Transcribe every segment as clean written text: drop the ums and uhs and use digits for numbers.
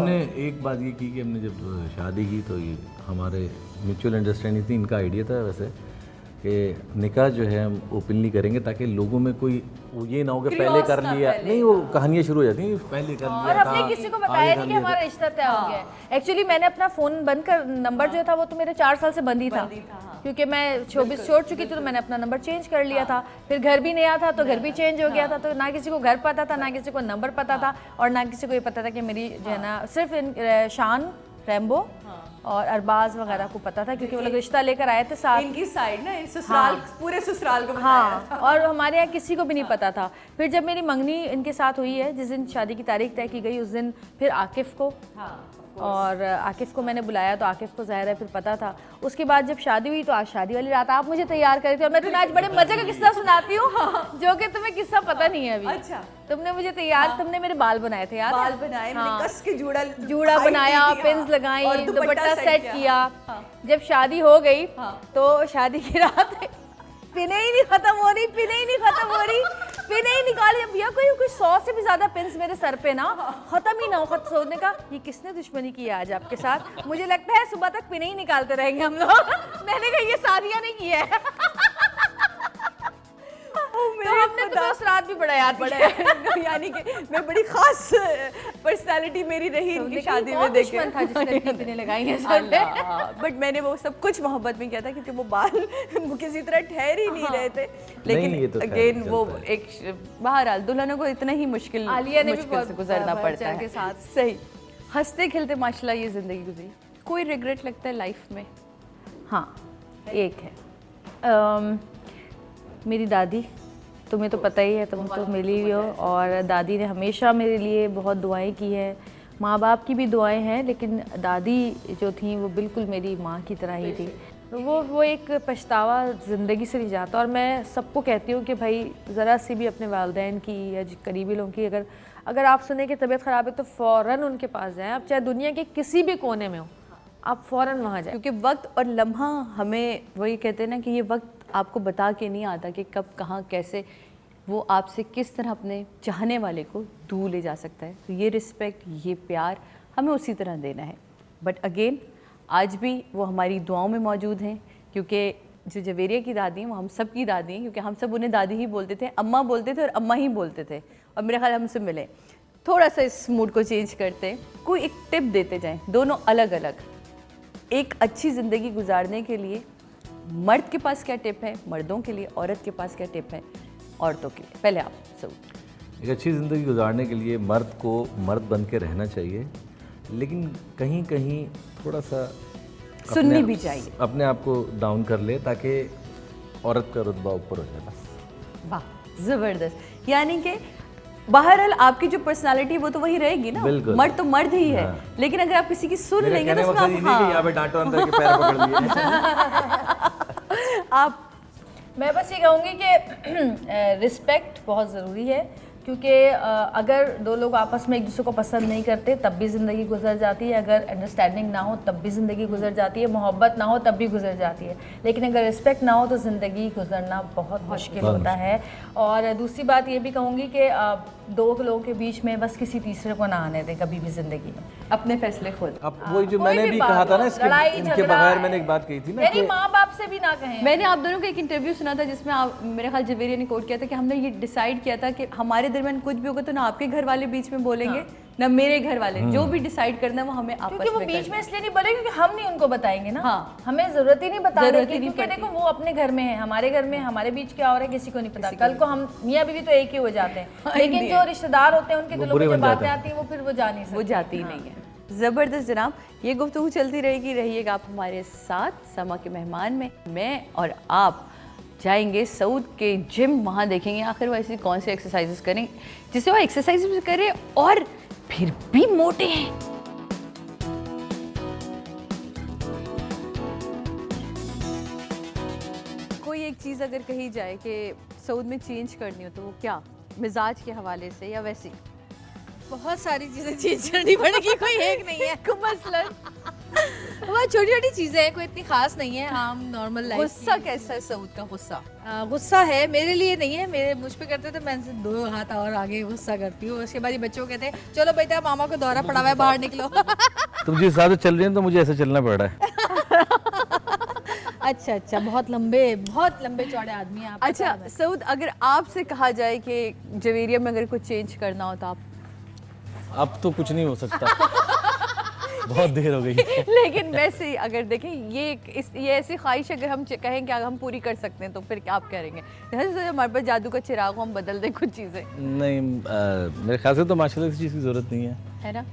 हमने एक बात ये की कि हमने जब शादी की तो ये हमारे म्यूचुअल अंडरस्टैंडिंग थी, इनका आइडिया था वैसे कि निकाह जो है हम ओपनली करेंगे ताकि लोगों में कोई वो ये ना हो कि पहले कर लिया, नहीं वो कहानियाँ शुरू हो जाती हैं पहले कर लिया और हमने किसी को बताया नहीं कि हमारा रिश्ता तय हो गया है। एक्चुअली मैंने अपना फ़ोन बंद कर, नंबर जो था वो तो मेरे 4 साल से बंद ही था, क्योंकि मैं शोबिस छोड़ चुकी थी तो मैंने अपना नंबर चेंज कर लिया था। फिर घर भी नया था तो घर भी चेंज हो गया था, तो ना किसी को घर पता था, ना किसी को नंबर पता था, और ना किसी को ये पता था कि मेरी जो है ना, सिर्फ शान, रैम्बो और अरबाज वगैरह को पता था, क्योंकि वो लोग रिश्ता लेकर आए थे साथ। इनकी साइड ना ससुराल, पूरे ससुराल को बताया था। और हमारे यहाँ किसी को भी नहीं पता था। फिर जब मेरी मंगनी इनके साथ हुई है, जिस दिन शादी की तारीख तय की गई उस दिन फिर आकिफ को और आकिफ को मैंने बुलाया, तो आकिफ को ज़ाहिर है फिर पता था। उसके बाद जब शादी हुई तो आज शादी वाली रात आप मुझे तैयार करे थे, और मैं तुम्हें आज बड़े मजे का किस्सा सुनाती हूँ जो कि तुम्हें किस्सा पता नहीं है अभी। अच्छा, तुमने मुझे तैयार, तुमने मेरे बाल बनाए थे, याद है? बाल बनाए, मैंने कस के जूड़ा बनाया, पिन्स लगाई, दुपट्टा सेट किया। जब शादी हो गई तो शादी की रात पिने ही नहीं खत्म हो रही, पिने ही नहीं खत्म हो रही, पिने ही निकाली। भैया कोई 100 से भी ज्यादा पिन्स मेरे सर पे ना खत्म ही ना हो। सोचने का ये किसने दुश्मनी की है आज आपके साथ, मुझे लगता है सुबह तक पिने ही निकालते रहेंगे हम लोग। मैंने कहा ये सादिया ने किया है। तो हमने तो उस रात भी बड़ा याद पड़ा है। यानी कि मैं बड़ी खास पर्सनालिटी मेरी रही इनकी शादी में देखे था जिसने पीने लगाई है सर पे। बट मैंने वो सब कुछ मोहब्बत में किया था, क्योंकि वो बाल किसी तरह ठहर ही नहीं रहे थे। लेकिन अगेन वो एक बहरहाल दुल्हनों को इतना ही मुश्किल से गुजरना पड़ता है। साथ सही हंसते खेलते माशाल्लाह ये जिंदगी गुजरी। कोई रिग्रेट लगता है लाइफ में? हाँ एक है, मेरी दादी, तुम्हें तो पता ही है, तुम तो मिली ही हो, और दादी ने हमेशा मेरे लिए बहुत दुआएं की हैं। माँ बाप की भी दुआएं हैं, लेकिन दादी जो थी वो बिल्कुल मेरी माँ की तरह ही थी। तो वो एक पछतावा ज़िंदगी से नहीं जाता, और मैं सबको कहती हूँ कि भाई ज़रा सी भी अपने वालिदैन की या करीबी लोगों की अगर आप सुने कि तबीयत ख़राब है तो फ़ौरन उनके पास जाएँ। आप चाहे दुनिया के किसी भी कोने में हो, आप फ़ौरन वहाँ जाएँ, क्योंकि वक्त और लम्हा हमें वही कहते हैं ना कि ये वक्त आपको बता के नहीं आता कि कब कहाँ कैसे वो आपसे किस तरह अपने चाहने वाले को दूर ले जा सकता है। तो ये रिस्पेक्ट, ये प्यार हमें उसी तरह देना है। बट अगेन आज भी वो हमारी दुआओं में मौजूद हैं, क्योंकि जो जवेरिया की दादी हैं वो हम सब की दादी हैं, क्योंकि हम सब उन्हें दादी ही बोलते थे, अम्मा बोलते थे और अम्मा ही बोलते थे। और मेरे ख्याल हमसे मिले, थोड़ा सा इस मूड को चेंज करते, कोई एक टिप देते जाएँ, दोनों अलग अलग। एक अच्छी ज़िंदगी गुजारने के लिए मर्द के पास क्या टिप है, मर्दों के लिए औरत के पास क्या टिप है, औरतों के लिए? पहले आप सब। एक अच्छी ज़िंदगी गुजारने के लिए मर्द को मर्द बन के रहना चाहिए, लेकिन कहीं कहीं थोड़ा सा सुननी भी चाहिए, अपने आप को डाउन कर ले ताकि औरत का रुतबा ऊपर हो जाए बस। वाह, ज़बरदस्त। यानी कि बहरहाल आपकी जो पर्सनालिटी वो तो वही रहेगी ना, मर्द तो मर्द ही है। लेकिन अगर आप किसी की सुन लेंगे तो आप मैं बस ये कहूँगी कि रिस्पेक्ट बहुत ज़रूरी है, क्योंकि अगर दो लोग आपस में एक दूसरे को पसंद नहीं करते तब भी ज़िंदगी गुजर जाती है, अगर अंडरस्टैंडिंग ना हो तब भी ज़िंदगी गुजर जाती है, मोहब्बत ना हो तब भी गुजर जाती है, लेकिन अगर रिस्पेक्ट ना हो तो ज़िंदगी गुजरना बहुत मुश्किल होता है। और दूसरी बात ये भी कहूँगी कि दो लोगों के बीच में बस किसी तीसरे को ना आने दें कभी भी ज़िंदगी में, अपने फैसले खुद। अब वही जो मैंने भी कहा था ना, इनके बगैर मैंने एक बात कही थी ना, मेरी माँ बाप से भी ना कहें। मैंने आप दोनों का एक इंटरव्यू सुना था जिसमें आप, मेरे ख्याल जवेरिया ने कोट किया था कि हमने ये डिसाइड किया था कि हमारे दरमियान कुछ भी होगा तो ना आपके घर वाले बीच में बोलेंगे ना मेरे घर वाले, जो भी डिसाइड करना है वो हमें आपस में क्योंकि वो बीच में इसलिए नहीं बोलेंगे क्योंकि हम नहीं उनको बताएंगे ना। हमें जरूरत ही नहीं बताने की, क्योंकि देखो वो अपने घर में है, हमारे घर में, हमारे बीच क्या हो रहा है किसी को नहीं पता। कल को हम मियाँ बीवी तो एक ही हो जाते हैं, लेकिन जो रिश्तेदार होते हैं उनके दिलों में जो बातें आती हैं वो फिर वो जा नहीं सकती, वो जाती ही नहीं है। ज़बरदस्त जनाब, ये गुफ्तगू चलती रहेगी, रहिएगा आप हमारे साथ। समा के मेहमान में मैं और आप जाएंगे सऊद के जिम, वहाँ देखेंगे आखिर वो ऐसी कौन सी एक्सरसाइजेस करें जिससे वो एक्सरसाइज भी करें और फिर भी मोटे हैं। कोई एक चीज़ अगर कही जाए कि सऊद में चेंज करनी हो तो वो क्या, मिजाज के हवाले से या वैसे? बहुत सारी चीज़ें चेंज करनी पड़ेगी, कोई एक नहीं है। मसलन वह छोटी छोटी चीज़ें हैं, कोई इतनी खास नहीं है, हम नॉर्मल लाइफ। गुस्सा कैसा है सऊद का गुस्सा? गुस्सा है, मेरे लिए नहीं है, मेरे मुझ पे करते तो मैं इनसे 2 हाथ और आगे गुस्सा करती हूँ। उसके बाद ये बच्चों को कहते हैं चलो बेटा मामा को दौरा पड़ा हुआ है, बाहर निकलो। तुम जिस हिसाब से चल रही है तो मुझे ऐसे चलना पड़ रहा है। अच्छा, बहुत लंबे चौड़े आदमी हैं आप। अच्छा सऊद, अगर आपसे कहा जाए कि जवेरिया में अगर कुछ चेंज करना हो तो आप? अब तो कुछ नहीं हो सकता, बहुत देर हो गई। लेकिन वैसे ही अगर देखें ये ऐसी ख्वाहिश अगर हम कहें कि अगर हम पूरी कर सकते हैं तो फिर क्या आप करेंगे? जैसे हमारे पास जादू का चिराग हो, हम बदल दें कुछ चीज़ें। नहीं, मेरे ख्याल से तो माशाल्लाह किसी चीज़ की ज़रूरत नहीं है ना?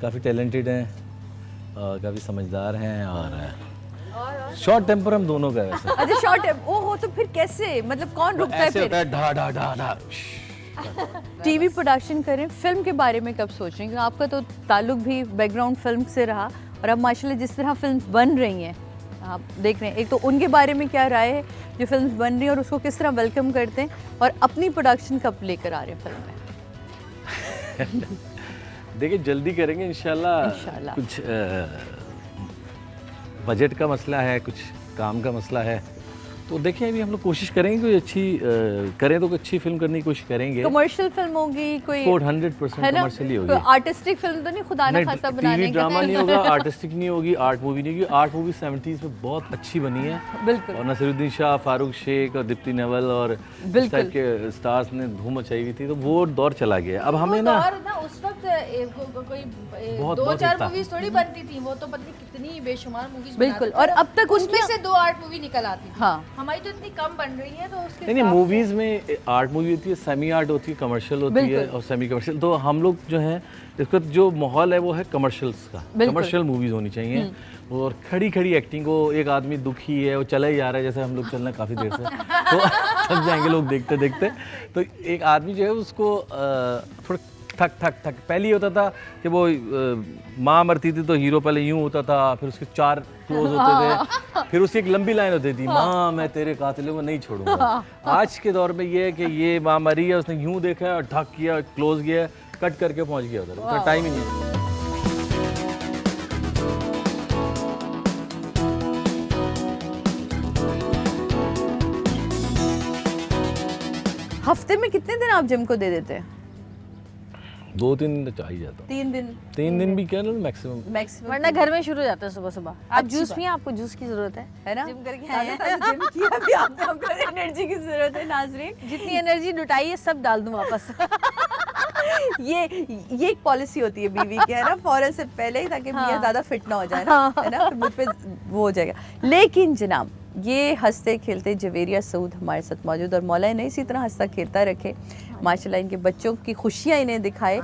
काफ़ी टैलेंटेड हैं और काफ़ी समझदार हैं और शॉर्ट टेम्पर हम दोनों का है वैसे। अच्छा शॉर्ट है, ओहो, तो फिर कैसे, मतलब कौन रुकता है ऐसे फिर? होता है ढा ढा ढा ढा। टीवी प्रोडक्शन करें, फिल्म के बारे में कब सोच रहे हैं? क्योंकि आपका तो ताल्लुक भी बैकग्राउंड फिल्म से रहा और अब माशाल्लाह जिस तरह फिल्म्स बन रही हैं आप देख रहे हैं, एक तो उनके बारे में क्या राय है जो फिल्म्स बन रही हैं और उसको किस तरह वेलकम करते हैं, और अपनी प्रोडक्शन कब लेकर आ रहे हैं फिल्म में? देखिए जल्दी करेंगे इंशाल्लाह। इंशाल्लाह। कुछ बजट का मसला है, कुछ काम का मसला है, तो देखिए अभी हम लोग कोशिश करेंगे कोई अच्छी करें तो कोई अच्छी फिल्म करने की कोशिश करेंगे। कमर्शियल फिल्म होगी कोई? 100% है ना? कमर्शियली होगी। कोई आर्टिस्टिक फिल्म तो नहीं, खुदा ना खासा बनाने टीवी का? ड्रामा नहीं होगा, आर्टिस्टिक नहीं होगी, आर्ट मूवी नहीं होगी। आर्ट मूवी 70s में बहुत अच्छी बनी है बिल्कुल। और नसीरुद्दीन शाह, फारूक शेख और दीप्ति नवल और इस टाइप के स्टार्स ने धूम मचाई हुई थी, तो वो दौर चला गया। अब हमें ना उस वक्त कोई बहुत 2-4 था। मूवीज थोड़ी बनती थी, वो तो पता नहीं कितनी बेशुमार मूवीज बिल्कुल, और अब तक उसमें उनकी- से 2 आर्ट मूवी निकल आती थी। हाँ। हमारी तो इतनी कम बन रही है, तो उसके नहीं हिसाब से- मूवीज में आर्ट मूवी होती है, सेमी आर्ट होती है, कमर्शियल होती है बिल्कुल। और सेमी कमर्शियल। तो हम लोग जो है इसका जो माहौल है वो है कमर्शियल्स का। बिल्कुल। कमर्शियल मूवीज होनी चाहिए और खड़ी खड़ी एक्टिंग को, एक आदमी दुखी है वो चला ही जा रहा है जैसे हम लोग चल रहे हैं काफ़ी देर से, तो थक जाएंगे लोग देखते देखते। तो एक आदमी जो है उसको थोड़ा थक थक थक पहले ही होता था कि वो माँ मरती थी तो हीरो पहले यूं होता था, फिर उसके 4 क्लोज होते थे, फिर उसकी एक लंबी लाइन होती थी, माँ मैं तेरे कातिलों को नहीं छोड़ूंगा। आज के दौर में ये है कि ये माँ मरी है, उसने यूं देखा है और ठक किया, क्लोज किया, कट करके पहुंच गया उधर, उतना टाइम ही नहीं है। हफ्ते में कितने दिन आप जिम को दे देते हैं? 2-3 दिन तो चाहिए जाता। 3 दिन 3 दिन भी क्या ना मैक्सिमम। मैक्सिमम? वरना घर में शुरू हो जाता है सुबह सुबह। आप अच्छी जूस बात। पिए, आपको जूस की जरूरत है ना? जिम करके आए हैं। जिम किया भी आपने, हमको एनर्जी की जरूरत है नाज़रीन। जितनी एनर्जी लुटाई है सब डाल दूं वापस। ये एक पॉलिसी होती है बीवी की, है ना, फौरन से पहले ही, ताकि मियां ज्यादा फिट ना हो जाए ना, है ना, फिर मुझ पे वो हो जाएगा। लेकिन जनाब ये हंसते खेलते जवेरिया सऊद हमारे साथ मौजूद, और मौला इन्हें इसी तरह हंसता खेलता रखे, माशाल्लाह इनके बच्चों की खुशियाँ इन्हें दिखाए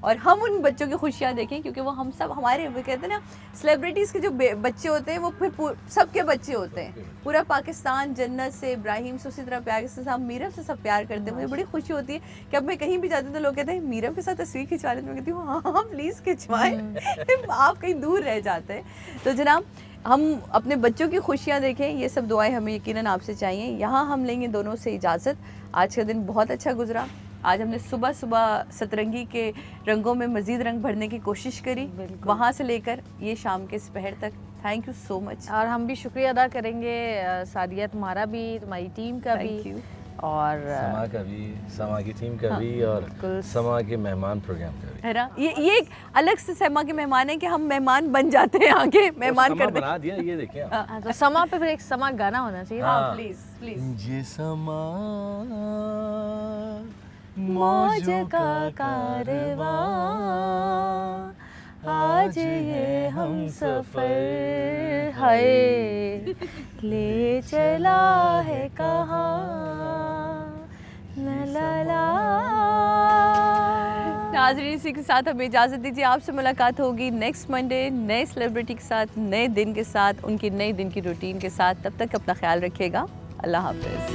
और हम उन बच्चों की खुशियाँ देखें, क्योंकि वो हम सब हमारे, वो कहते हैं ना सेलिब्रिटीज़ के जो बच्चे होते हैं वो फिर सबके बच्चे होते हैं। पूरा पाकिस्तान जन्नत से, इब्राहिम से उसी तरह प्यार के साथ, मीरब से सब प्यार करते हैं। मुझे बड़ी खुशी होती है कि अब मैं कहीं भी जाती हूँ तो लोग कहते हैं मीरब के साथ तस्वीर खिंचवा लेते, मैं कहती हूँ हाँ हाँ प्लीज़ खिंचवाएं। आप कहीं दूर रह जाते हैं। तो जनाब हम अपने बच्चों की खुशियाँ देखें, ये सब दुआएं हमें यकीनन आपसे चाहिए। यहाँ हम लेंगे दोनों से इजाज़त। आज का दिन बहुत अच्छा गुजरा। आज हमने सुबह सुबह सतरंगी के रंगों में मज़ीद रंग भरने की कोशिश करी, वहाँ से लेकर ये शाम के इस पहर तक। Thank you so much. और हम भी शुक्रिया अदा करेंगे सादिया, तुम्हारा भी, तुम्हारी टीम का भी, Thank you. और समा का भी, समा की टीम का भी और समा के मेहमान प्रोग्राम का भी, है ना। ये एक अलग से समा के मेहमान है कि हम मेहमान बन जाते हैं, आगे मेहमान समा कर दे। बना दिया ये देखिए आप। हाँ, तो समा पे फिर एक समा गाना होना चाहिए ना। हाँ। Please please. ये समा मौज का कारवां, आज ये हम सफर है ले चला है कहाँ, ला ला ला। नाज़रीन इसी के साथ हमें इजाज़त दीजिए। आपसे मुलाकात होगी नेक्स्ट मंडे नए सेलिब्रिटी के साथ, नए दिन के साथ, उनकी नई दिन की रूटीन के साथ। तब तक अपना ख्याल रखिएगा। अल्लाह हाफ़िज़।